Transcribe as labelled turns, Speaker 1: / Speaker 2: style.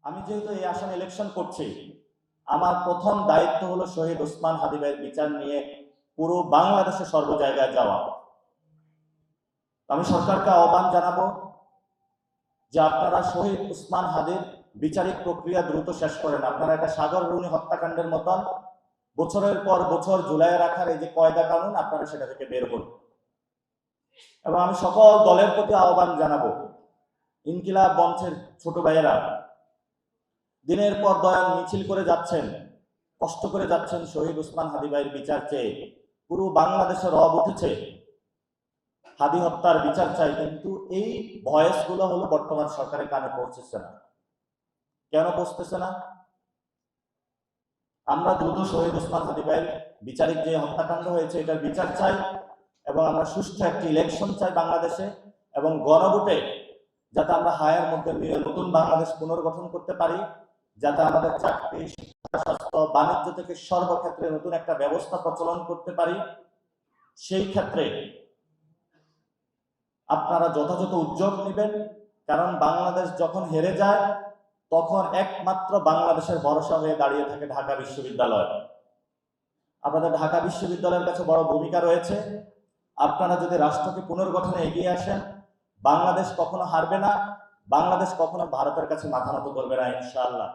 Speaker 1: আমি যেহেতু এই আসনে ইলেকশন করছি, আমার প্রথম দায়িত্ব হলো শহীদ ওসমান হাদী ভাইয়ের বিচার নিয়ে পুরো বাংলাদেশে সর্ব জায়গায় যাওয়া। আমি সরকারকে আহ্বান জানাবো যে আপনারা শহীদ ওসমান হাদীর বিচারিক প্রক্রিয়া দ্রুত শেষ করেন। আপনারা একটা সাগর রুনি হত্যাকাণ্ডের মতন বছরের পর বছর ঝুলাইয়ে রাখার এই যে কয়দা কানুন, আপনারা সেটা থেকে বের হন। এবং আমি সকল দলের প্রতি আহ্বান জানাবো, ইনকিলাব মঞ্চের ছোট ভাইয়েরা দিনের পর দয়ান মিছিল করে যাচ্ছেন, কষ্ট করে যাচ্ছেন শহীদ ওসমান হাদী ভাইয়ের বিচার চেয়ে। পুরো বাংলাদেশের রব উঠেছে, হাদী হত্যার বিচার চাই, কিন্তু এই ভয়েস গুলো হলো বর্তমান সরকারের কানে পৌঁছেছে না। কেন পৌঁছতেছে না? আমরা দ্রুত শহীদ ওসমান হাদী ভাইয়ের বিচারিক যে হত্যাকাণ্ড হয়েছে এটার বিচার চাই, এবং আমরা সুষ্ঠু একটি ইলেকশন চাই বাংলাদেশে, এবং গণভোটে যাতে আমরা হায়ার মধ্যে নতুন বাংলাদেশ পুনর্গঠন করতে পারি, যাতে আমাদের চাকরি, শিক্ষা, স্বাস্থ্য, বাণিজ্য থেকে সর্বক্ষেত্রে নতুন একটা ব্যবস্থা প্রচলন করতে পারি। সেই ক্ষেত্রে আপনারা যথাযথ উদ্যোগ নেবেন, কারণ বাংলাদেশ যখন হেরে যায় তখন একমাত্র বাংলাদেশের ভরসা হয়ে দাঁড়িয়ে থাকে ঢাকা বিশ্ববিদ্যালয়। আপনাদের ঢাকা বিশ্ববিদ্যালয়ের কাছে বড় ভূমিকা রয়েছে। আপনারা যদি রাষ্ট্রকে পুনর্গঠনে এগিয়ে আসেন, বাংলাদেশ কখনো হারবে না, বাংলাদেশ কখনো ভারতের কাছে মাথা নত করবে না, ইনশাআল্লাহ।